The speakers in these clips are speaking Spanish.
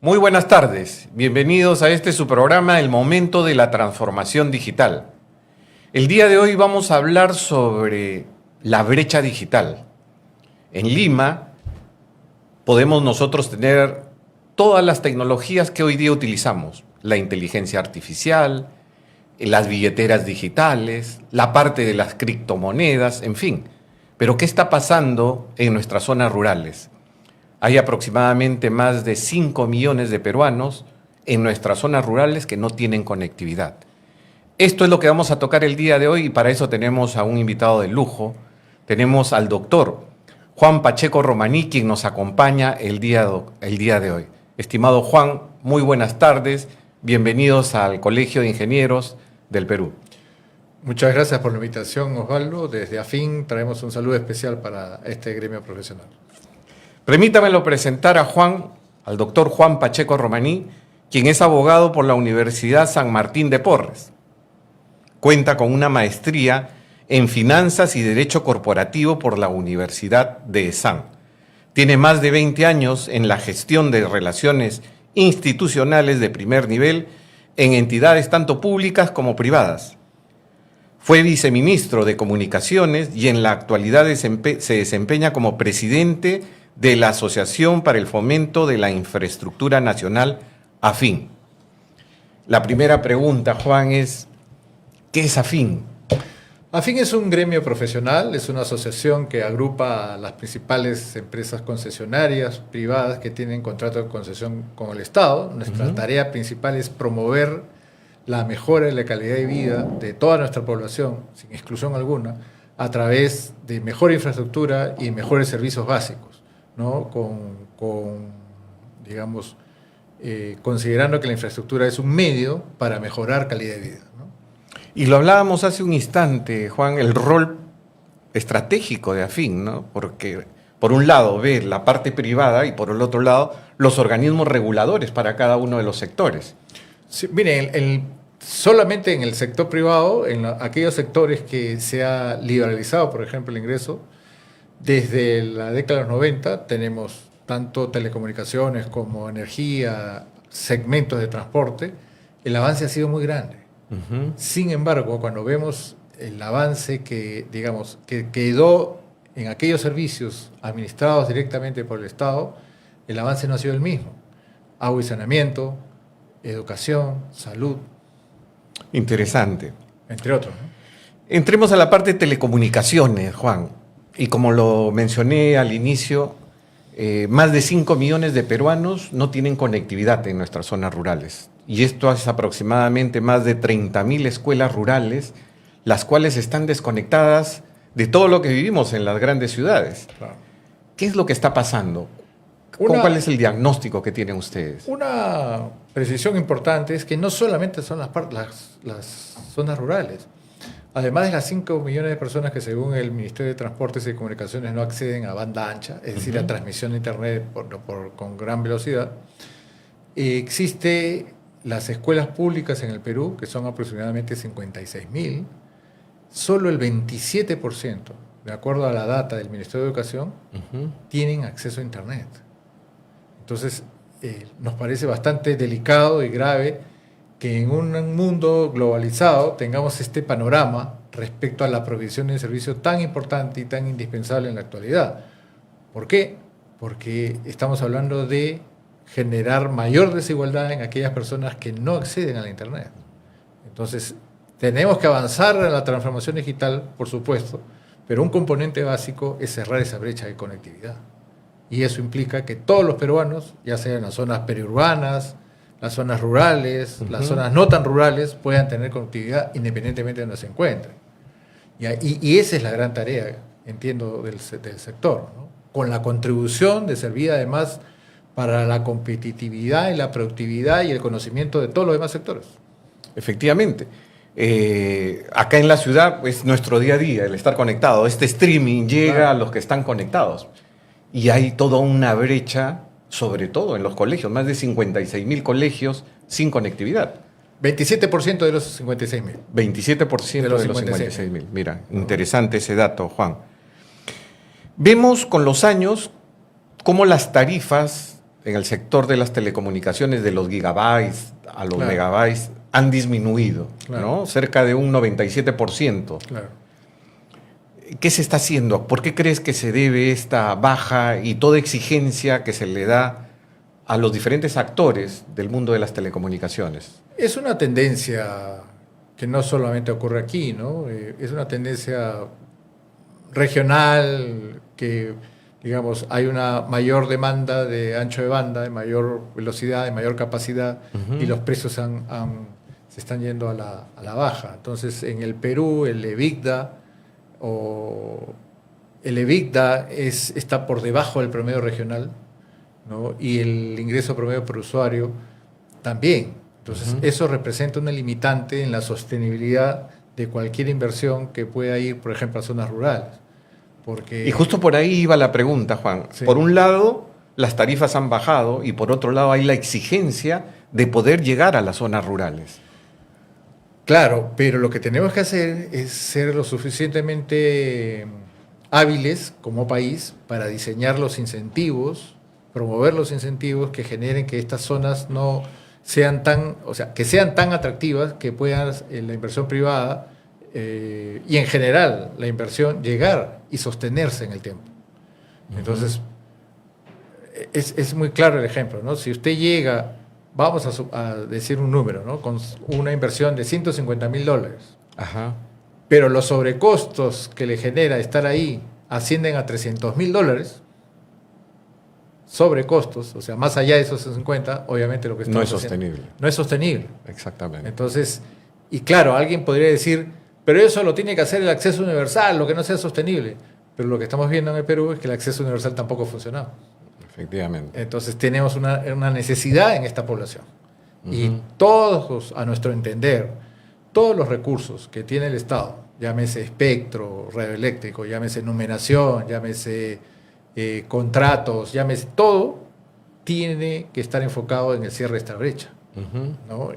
Muy buenas tardes, bienvenidos a su programa El Momento de la Transformación Digital. El día de hoy vamos a hablar sobre la brecha digital. En Lima podemos nosotros tener todas las tecnologías que hoy día utilizamos, la inteligencia artificial, las billeteras digitales, la parte de las criptomonedas, en fin. Pero ¿qué está pasando en nuestras zonas rurales? Hay aproximadamente más de 5 millones de peruanos en nuestras zonas rurales que no tienen conectividad. Esto es lo que vamos a tocar el día de hoy y para eso tenemos a un invitado de lujo. Tenemos al doctor Juan Pacheco Romaní, quien nos acompaña el día de hoy. Estimado Juan, muy buenas tardes. Bienvenidos al Colegio de Ingenieros del Perú. Muchas gracias por la invitación, Osvaldo. Desde AFIN traemos un saludo especial para este gremio profesional. Permítamelo presentar a Juan, al doctor Juan Pacheco Romaní, quien es abogado por la Universidad San Martín de Porres. Cuenta con una maestría en Finanzas y Derecho Corporativo por la Universidad de ESAN. Tiene más de 20 años en la gestión de relaciones institucionales de primer nivel en entidades tanto públicas como privadas. Fue viceministro de Comunicaciones y en la actualidad se desempeña como presidente de la Asociación para el Fomento de la Infraestructura Nacional, AFIN. La primera pregunta, Juan, es ¿qué es AFIN? AFIN es un gremio profesional, es una asociación que agrupa a las principales empresas concesionarias privadas que tienen contrato de concesión con el Estado. Nuestra tarea principal es promover la mejora de la calidad de vida de toda nuestra población, sin exclusión alguna, a través de mejor infraestructura y mejores servicios básicos, ¿no? Considerando que la infraestructura es un medio para mejorar calidad de vida, ¿no? Y lo hablábamos hace un instante, Juan, el rol estratégico de AFIN, ¿no? Porque por un lado ve la parte privada y por el otro lado los organismos reguladores para cada uno de los sectores. Sí, miren, solamente en el sector privado, en aquellos sectores que se ha liberalizado, por ejemplo, el ingreso, desde la década de los 90 tenemos tanto telecomunicaciones como energía, segmentos de transporte. El avance ha sido muy grande. Sin embargo, cuando vemos el avance que quedó en aquellos servicios administrados directamente por el Estado, el avance no ha sido el mismo. Agua y saneamiento, educación, salud. Interesante. Entre otros, ¿no? Entremos a la parte de telecomunicaciones, Juan. Y como lo mencioné al inicio, más de 5 millones de peruanos no tienen conectividad en nuestras zonas rurales. Y esto es aproximadamente más de 30.000 escuelas rurales, las cuales están desconectadas de todo lo que vivimos en las grandes ciudades. Claro. ¿Qué es lo que está pasando? ¿Cuál es el diagnóstico que tienen ustedes? Una precisión importante es que no solamente son las zonas rurales. Además de las 5 millones de personas que según el Ministerio de Transportes y Comunicaciones no acceden a banda ancha, es decir, a transmisión de Internet con gran velocidad, existe las escuelas públicas en el Perú, que son aproximadamente 56.000, solo el 27%, de acuerdo a la data del Ministerio de Educación, tienen acceso a Internet. Entonces, nos parece bastante delicado y grave que en un mundo globalizado tengamos este panorama respecto a la provisión de un servicio tan importante y tan indispensable en la actualidad. ¿Por qué? Porque estamos hablando de generar mayor desigualdad en aquellas personas que no acceden a la Internet. Entonces, tenemos que avanzar en la transformación digital, por supuesto, pero un componente básico es cerrar esa brecha de conectividad. Y eso implica que todos los peruanos, ya sean las zonas periurbanas, las zonas rurales, las zonas no tan rurales, puedan tener conectividad independientemente de donde se encuentren. Y esa es la gran tarea, entiendo, del sector, ¿no? Con la contribución de servir además para la competitividad y la productividad y el conocimiento de todos los demás sectores. Efectivamente. Acá en la ciudad es nuestro día a día, el estar conectado. Este streaming llega a los que están conectados. Y hay toda una brecha, sobre todo en los colegios, más de 56.000 colegios sin conectividad. 27% de los 56.000. 27% de los 56.000. Mira, interesante ese dato, Juan. Vemos con los años cómo las tarifas en el sector de las telecomunicaciones de los gigabytes a los Claro. megabytes han disminuido, Claro. ¿no? Cerca de un 97%. Claro. ¿Qué se está haciendo? ¿Por qué crees que se debe esta baja y toda exigencia que se le da a los diferentes actores del mundo de las telecomunicaciones? Es una tendencia que no solamente ocurre aquí, ¿no? Es una tendencia regional que, digamos, hay una mayor demanda de ancho de banda, de mayor velocidad, de mayor capacidad, y los precios se están yendo a la baja. Entonces, en el Perú, el EBITDA está por debajo del promedio regional, ¿no? Y el ingreso promedio por usuario también. Entonces, eso representa una limitante en la sostenibilidad de cualquier inversión que pueda ir, por ejemplo, a zonas rurales. Porque, Y justo por ahí iba la pregunta, Juan. Sí. Por un lado, las tarifas han bajado y por otro lado hay la exigencia de poder llegar a las zonas rurales. claro, pero lo que tenemos que hacer es ser lo suficientemente hábiles como país para diseñar los incentivos, promover los incentivos que generen que estas zonas no sean tan, o sea, que sean tan atractivas que puedan la inversión privada y en general la inversión llegar y sostenerse en el tiempo. Entonces, es muy claro el ejemplo, ¿no? Si usted llega, vamos a decir un número, ¿no? Con una inversión de $150,000, Ajá. pero los sobrecostos que le genera estar ahí ascienden a $300,000, sobrecostos, o sea, más allá de esos 50, obviamente lo que No estamos es haciendo sostenible. no es sostenible. Exactamente. Entonces, y claro, alguien podría decir, pero eso lo tiene que hacer el acceso universal, lo que no sea sostenible. Pero lo que estamos viendo en el Perú es que el acceso universal tampoco ha funcionado. Efectivamente. Entonces tenemos una necesidad en esta población. Y todos, a nuestro entender, todos los recursos que tiene el Estado, llámese espectro, radioeléctrico, llámese numeración, llámese contratos, llámese todo, tiene que estar enfocado en el cierre de esta brecha, ¿no?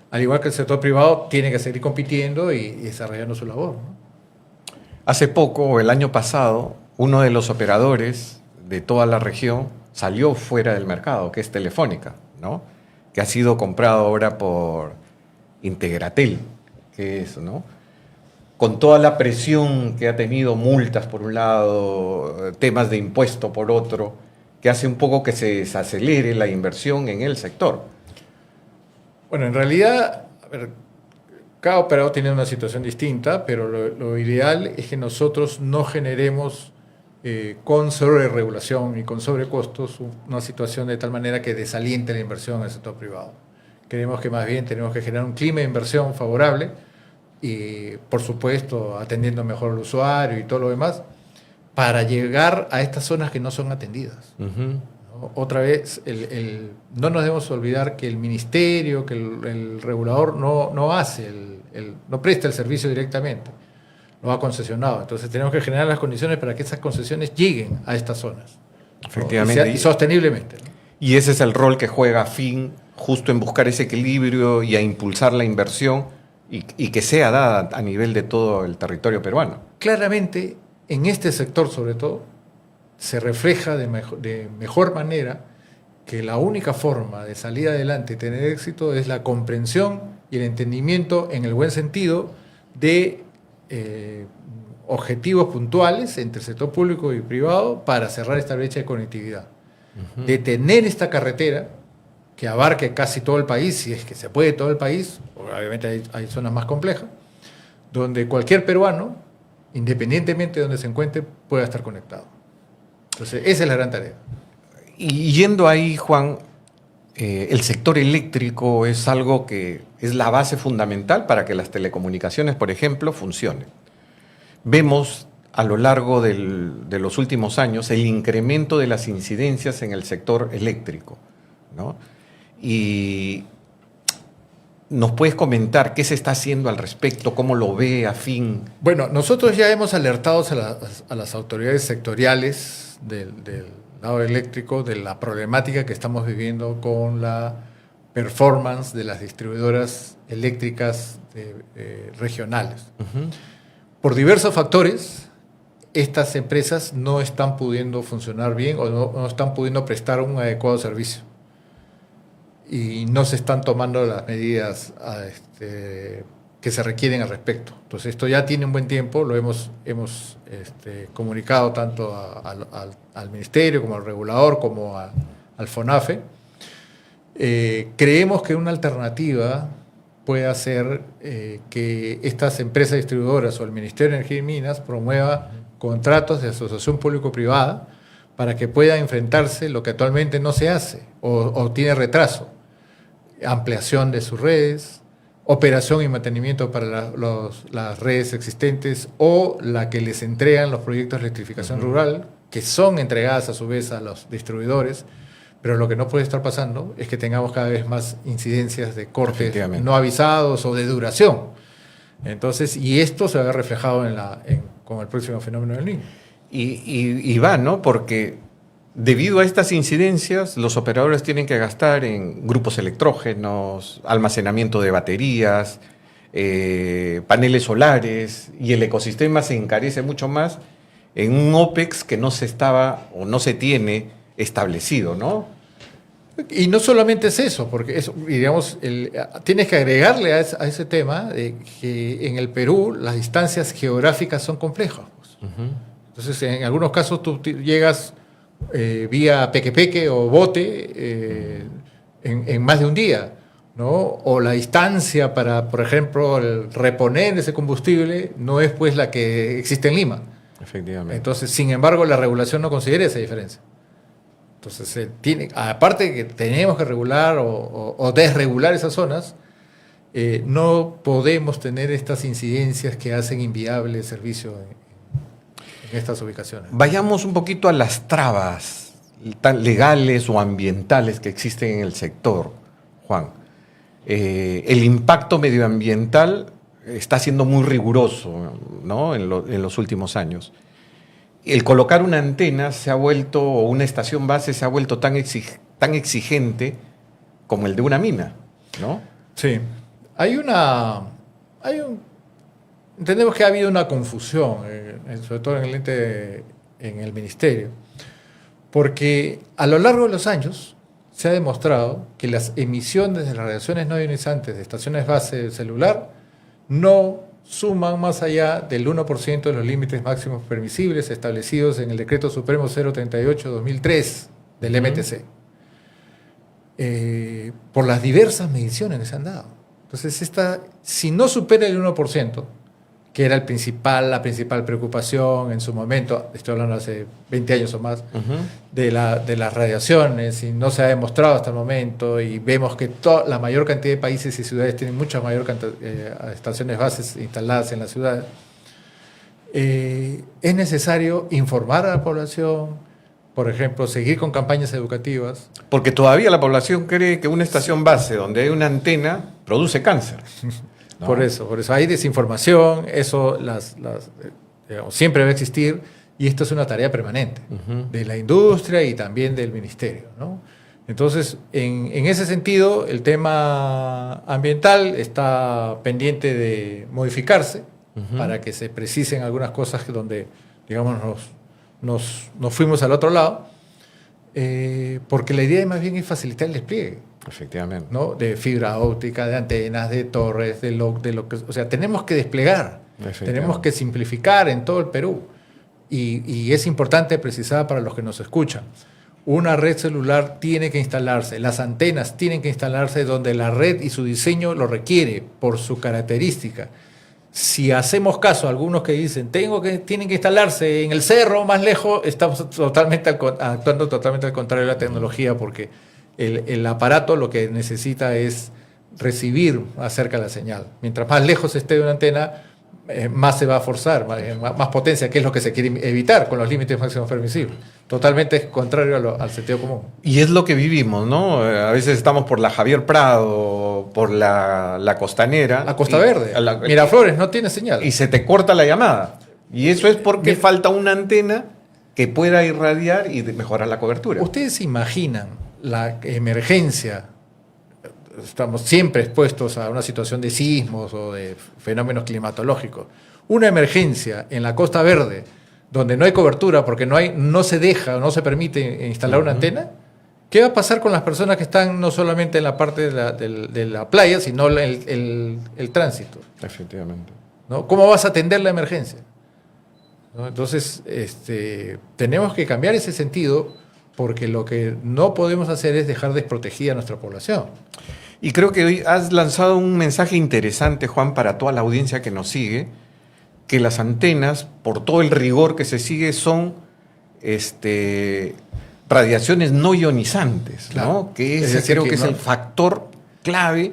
Al igual que el sector privado tiene que seguir compitiendo y desarrollando su labor, ¿no? Hace poco, el año pasado, uno de los operadores de toda la región salió fuera del mercado, que es Telefónica, ¿no? Que ha sido comprado ahora por Integratel, que es, ¿no? Con toda la presión que ha tenido, multas por un lado, temas de impuesto por otro, que hace un poco que se desacelere la inversión en el sector. Bueno, en realidad, a ver, cada operador tiene una situación distinta, pero lo ideal es que nosotros no generemos con sobreregulación y con sobrecostos una situación de tal manera que desaliente la inversión en el sector privado. Creemos que más bien tenemos que generar un clima de inversión favorable y, por supuesto, atendiendo mejor al usuario y todo lo demás, para llegar a estas zonas que no son atendidas. ¿No? Otra vez, no nos debemos olvidar que el ministerio, que el regulador no hace, no presta el servicio directamente, lo ha concesionado. Entonces tenemos que generar las condiciones para que esas concesiones lleguen a estas zonas. Efectivamente. ¿No? Y sosteniblemente, ¿no? Y ese es el rol que juega FIN, justo en buscar ese equilibrio y a impulsar la inversión y que sea dada a nivel de todo el territorio peruano. Claramente, en este sector sobre todo, se refleja de mejor manera que la única forma de salir adelante y tener éxito es la comprensión y el entendimiento, en el buen sentido, de objetivos puntuales entre el sector público y privado para cerrar esta brecha de conectividad. De tener esta carretera que abarque casi todo el país, si es que se puede todo el país, obviamente hay zonas más complejas, donde cualquier peruano, independientemente de donde se encuentre, pueda estar conectado. Entonces, esa es la gran tarea. Y yendo ahí, Juan, el sector eléctrico es algo que es la base fundamental para que las telecomunicaciones, por ejemplo, funcionen. Vemos a lo largo de los últimos años el incremento de las incidencias en el sector eléctrico, ¿no? Y ¿nos puedes comentar qué se está haciendo al respecto? ¿Cómo lo ve AFIN? Bueno, nosotros ya hemos alertado a las autoridades sectoriales del lado eléctrico de la problemática que estamos viviendo con la performance de las distribuidoras eléctricas regionales. Por diversos factores, estas empresas no están pudiendo funcionar bien o no están pudiendo prestar un adecuado servicio. Y no se están tomando las medidas que se requieren al respecto. Entonces, esto ya tiene un buen tiempo, lo hemos comunicado tanto al Ministerio como al regulador como al FONAFE. Creemos que una alternativa puede ser que estas empresas distribuidoras o el Ministerio de Energía y Minas promueva contratos de asociación público-privada para que pueda enfrentarse lo que actualmente no se hace o tiene retraso. Ampliación de sus redes, operación y mantenimiento para las redes existentes o la que les entregan los proyectos de electrificación rural, que son entregadas a su vez a los distribuidores, pero lo que no puede estar pasando es que tengamos cada vez más incidencias de cortes no avisados o de duración. Entonces, y esto se va a ver reflejado con el próximo fenómeno del Niño. Y va, ¿no? Porque debido a estas incidencias, los operadores tienen que gastar en grupos electrógenos, almacenamiento de baterías, paneles solares, y el ecosistema se encarece mucho más en un OPEX que no se estaba o no se tiene establecido, ¿no? Y no solamente es eso, porque eso, digamos, tienes que agregarle a ese tema de que en el Perú las distancias geográficas son complejas. Pues. Entonces, en algunos casos tú llegas vía peque o bote en más de un día, ¿no? O la distancia para, por ejemplo, reponer ese combustible no es pues la que existe en Lima. Efectivamente. Entonces, sin embargo, la regulación no considera esa diferencia. Entonces, aparte de que tenemos que regular o desregular esas zonas, no podemos tener estas incidencias que hacen inviable el servicio en estas ubicaciones. Vayamos un poquito a las trabas tan legales o ambientales que existen en el sector, Juan. El impacto medioambiental está siendo muy riguroso, ¿no? en los últimos años. El colocar una antena se ha vuelto, o una estación base se ha vuelto tan exigente como el de una mina, ¿no? Sí. Entendemos que ha habido una confusión, sobre todo en el Ministerio, porque a lo largo de los años se ha demostrado que las emisiones de las radiaciones no ionizantes de estaciones base del celular no suman más allá del 1% de los límites máximos permisibles establecidos en el Decreto Supremo 038/2003 del MTC, por las diversas mediciones que se han dado. Entonces, si no supera el 1%, que era la principal preocupación en su momento, estoy hablando hace 20 años o más, de las radiaciones, y no se ha demostrado hasta el momento, y vemos que la mayor cantidad de países y ciudades tienen mucha mayor cantidad de estaciones bases instaladas en la ciudad. Es necesario informar a la población, por ejemplo, seguir con campañas educativas. Porque todavía la población cree que una estación base donde hay una antena produce cáncer. ¿No? Por eso hay desinformación, eso digamos, siempre va a existir, y esto es una tarea permanente de la industria y también del ministerio, ¿no? Entonces, en ese sentido, el tema ambiental está pendiente de modificarse para que se precisen algunas cosas donde, digamos, nos fuimos al otro lado, porque la idea más bien es facilitar el despliegue. Efectivamente. ¿No? De fibra óptica, de antenas, de torres, de lo que... O sea, tenemos que desplegar, tenemos que simplificar en todo el Perú. Y es importante precisar para los que nos escuchan. Una red celular tiene que instalarse, las antenas tienen que instalarse donde la red y su diseño lo requiere, por su característica. Si hacemos caso a algunos que dicen tienen que instalarse en el cerro más lejos, estamos actuando totalmente al contrario de la tecnología, porque el aparato lo que necesita es recibir acerca de la señal. Mientras más lejos esté de una antena, más se va a forzar, más potencia, que es lo que se quiere evitar con los límites máximos permisibles. Totalmente contrario al sentido común. Y es lo que vivimos, ¿no? A veces estamos por la Javier Prado, por la Costanera. La Costa Verde. Miraflores no tiene señal. Y se te corta la llamada. Y eso es porque falta una antena que pueda irradiar y mejorar la cobertura. ¿Ustedes se imaginan la emergencia? Estamos siempre expuestos a una situación de sismos o de fenómenos climatológicos. Una emergencia en la Costa Verde, donde no hay cobertura porque no se deja o no se permite instalar una antena, ¿qué va a pasar con las personas que están no solamente en la parte de la playa, sino el tránsito? Efectivamente. ¿No? ¿Cómo vas a atender la emergencia? ¿No? Entonces, tenemos que cambiar ese sentido, porque lo que no podemos hacer es dejar desprotegida a nuestra población. Y creo que hoy has lanzado un mensaje interesante, Juan, para toda la audiencia que nos sigue, que las antenas, por todo el rigor que se sigue, son radiaciones no ionizantes, Claro. ¿no? Que Es ese decir, creo que que es no- el factor clave,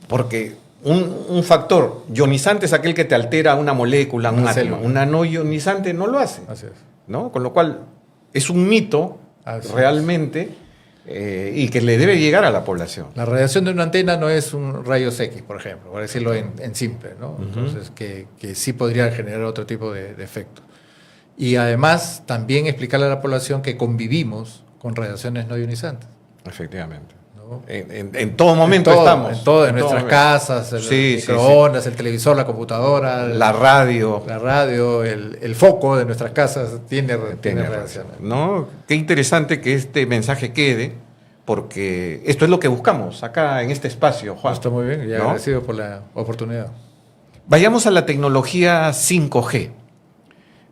porque un factor ionizante es aquel que te altera una molécula, un Una átomo. célula. Una no ionizante no lo hace, Así es. ¿no? Con lo cual es un mito Así es. realmente y que le debe llegar a la población. La radiación de una antena no es un rayos X, por ejemplo, por decirlo en simple, ¿no? Entonces, que sí podría generar otro tipo de efecto. Y además, también explicarle a la población que convivimos con radiaciones no ionizantes, Efectivamente. ¿no? En todo momento En todo, estamos. en todo, en momento. nuestras casas, el Sí, microondas, el televisor, la computadora, La radio. la radio, el foco de nuestras casas tiene Tiene radiaciones. razón, ¿no? Qué interesante que este mensaje quede, porque esto es lo que buscamos acá en este espacio, Juan. Está muy bien y ¿no? agradecido por la oportunidad. Vayamos a la tecnología 5G.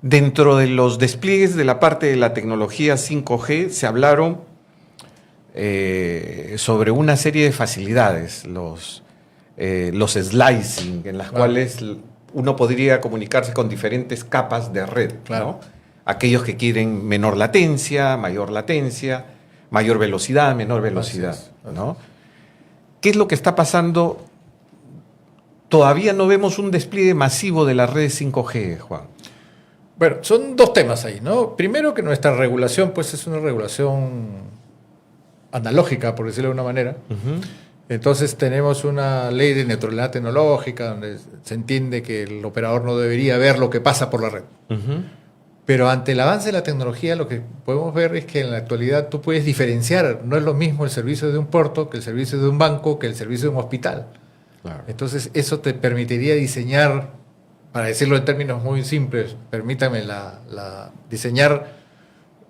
Dentro de los despliegues de la parte de la tecnología 5G se hablaron sobre una serie de facilidades, los slicing, en las Claro. cuales uno podría comunicarse con diferentes capas de red, Claro. ¿no? Aquellos que quieren menor latencia, mayor velocidad, menor velocidad, Así es. ¿no? ¿Qué es lo que está pasando? Todavía no vemos un despliegue masivo de las redes 5G, Juan. Bueno, son dos temas ahí, ¿no? Primero, que nuestra regulación, pues, es una regulación analógica, por decirlo de una manera. Entonces tenemos una ley de neutralidad tecnológica donde se entiende que el operador no debería ver lo que pasa por la red. Pero ante el avance de la tecnología, lo que podemos ver es que en la actualidad tú puedes diferenciar. No es lo mismo el servicio de un puerto que el servicio de un banco que el servicio de un hospital. Claro. Entonces eso te permitiría diseñar, para decirlo en términos muy simples, permítame diseñar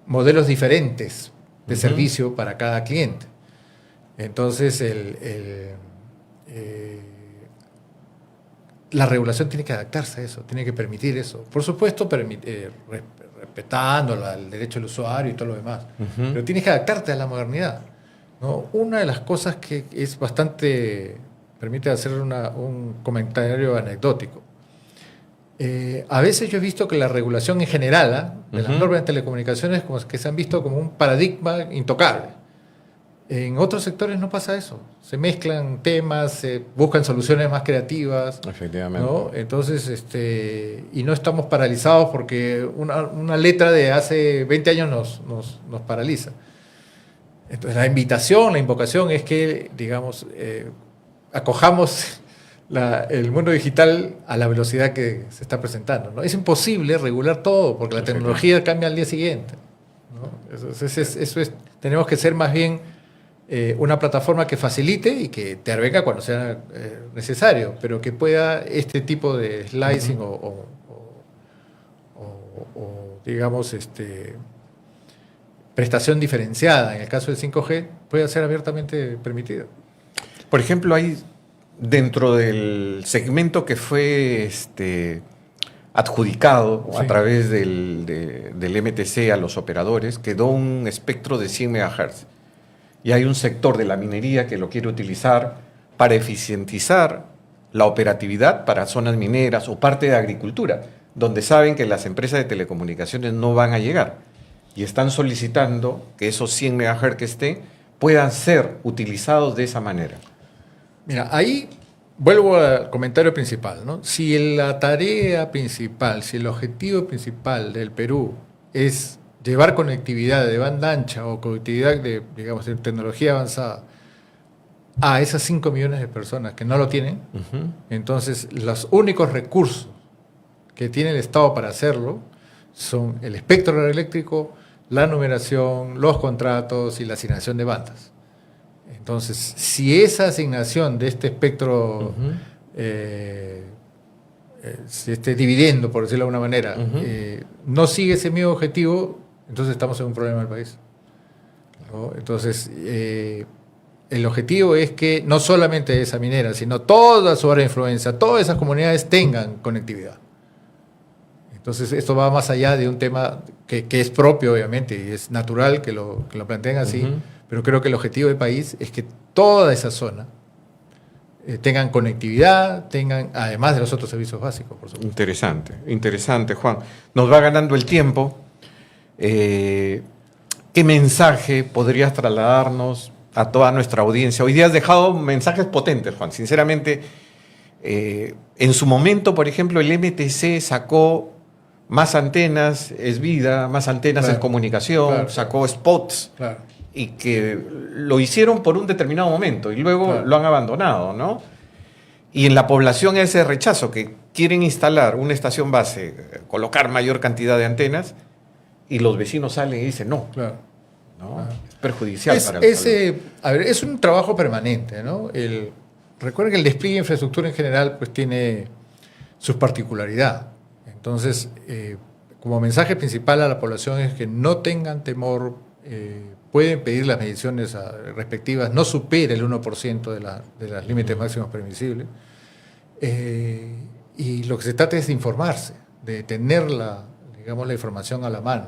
modelos diferentes de servicio para cada cliente. Entonces la regulación tiene que adaptarse a eso, tiene que permitir eso. Por supuesto, respetando el derecho del usuario y todo lo demás. Pero tienes que adaptarte a la modernidad, ¿no? Una de las cosas que es bastante... Permite hacer un comentario anecdótico. A veces yo he visto que la regulación en general de las normas de telecomunicaciones como que se han visto como un paradigma intocable. En otros sectores no pasa eso. Se mezclan temas, se buscan soluciones más creativas. Efectivamente. ¿No? Entonces, y no estamos paralizados porque una letra de hace 20 años nos paraliza. Entonces, la invocación es que, digamos, acojamos el mundo digital a la velocidad que se está presentando, ¿no? Es imposible regular todo porque la tecnología cambia al día siguiente, ¿no? Eso es, tenemos que ser más bien una plataforma que facilite y que te intervenga cuando sea necesario, pero que pueda este tipo de slicing o digamos, prestación diferenciada, en el caso del 5G, puede ser abiertamente permitido. Por ejemplo, hay dentro del segmento que fue adjudicado Sí. a través del MTC a los operadores, quedó un espectro de 100 MHz. Y hay un sector de la minería que lo quiere utilizar para eficientizar la operatividad para zonas mineras o parte de agricultura, donde saben que las empresas de telecomunicaciones no van a llegar. Y están solicitando que esos 100 MHz que estén puedan ser utilizados de esa manera. Mira, ahí vuelvo al comentario principal, ¿no? Si la tarea principal, si el objetivo principal del Perú es llevar conectividad de banda ancha o conectividad de, digamos, de tecnología avanzada a esas 5 millones de personas que no lo tienen, entonces los únicos recursos que tiene el Estado para hacerlo son el espectro eléctrico, la numeración, los contratos y la asignación de bandas. Entonces, si esa asignación de este espectro si este dividendo, por decirlo de alguna manera, no sigue ese mismo objetivo, entonces estamos en un problema del país, ¿no? Entonces, el objetivo es que no solamente esa minera, sino toda su área de influencia, todas esas comunidades tengan conectividad. Entonces, esto va más allá de un tema que es propio, obviamente, y es natural que lo planteen así, pero creo que el objetivo del país es que toda esa zona tengan conectividad, tengan, además de los otros servicios básicos, por supuesto. Interesante, interesante, Juan. Nos va ganando el tiempo. ¿Qué mensaje podrías trasladarnos a toda nuestra audiencia? Hoy día has dejado mensajes potentes, Juan. Sinceramente, en su momento, por ejemplo, el MTC sacó más antenas es vida, más antenas es comunicación, sacó spots, y que lo hicieron por un determinado momento y luego lo han abandonado, ¿no? Y en la población ese rechazo, que quieren instalar una estación base, colocar mayor cantidad de antenas, y los vecinos salen y dicen no. ¿No? Es perjudicial para el salud. A ver, es un trabajo permanente, ¿no? Recuerden que el despliegue de infraestructura en general pues tiene sus particularidades. Entonces, como mensaje principal a la población es que no tengan temor, pueden pedir las mediciones respectivas, no supere el 1% de los límites máximos permisibles. Y lo que se trata es de informarse, de tener la información a la mano.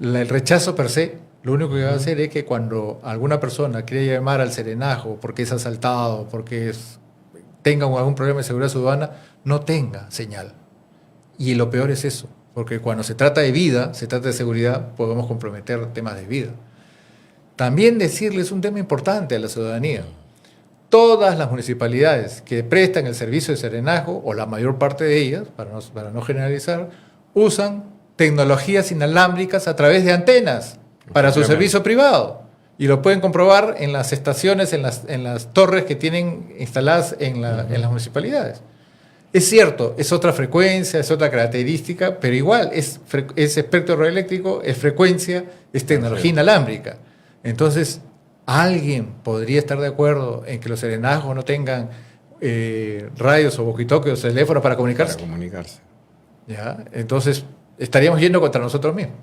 El rechazo per se, lo único que va a hacer es que cuando alguna persona quiere llamar al serenazgo porque es asaltado, porque tenga algún problema de seguridad ciudadana, no tenga señal. Y lo peor es eso, porque cuando se trata de vida, se trata de seguridad, podemos comprometer temas de vida. También decirles un tema importante a la ciudadanía. Todas las municipalidades que prestan el servicio de serenazgo, o la mayor parte de ellas, para no generalizar, usan tecnologías inalámbricas a través de antenas para su servicio privado. Y lo pueden comprobar en las estaciones, en las torres que tienen instaladas en las municipalidades. Es cierto, es otra frecuencia, es otra característica, pero igual es espectro radioeléctrico, es frecuencia, es tecnología inalámbrica. Entonces, ¿alguien podría estar de acuerdo en que los serenazgos no tengan radios o walkie-talkies o teléfonos para comunicarse? Para comunicarse. ¿Ya? Entonces, estaríamos yendo contra nosotros mismos.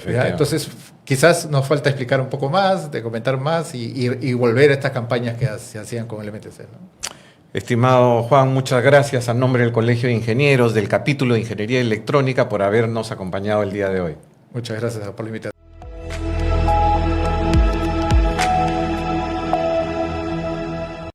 ¿Ya? Entonces, quizás nos falta explicar un poco más, de comentar más y volver a estas campañas que se hacían con el MTC, ¿no? Estimado Juan, muchas gracias a nombre del Colegio de Ingenieros, del capítulo de Ingeniería Electrónica, por habernos acompañado el día de hoy. Muchas gracias por la invitación.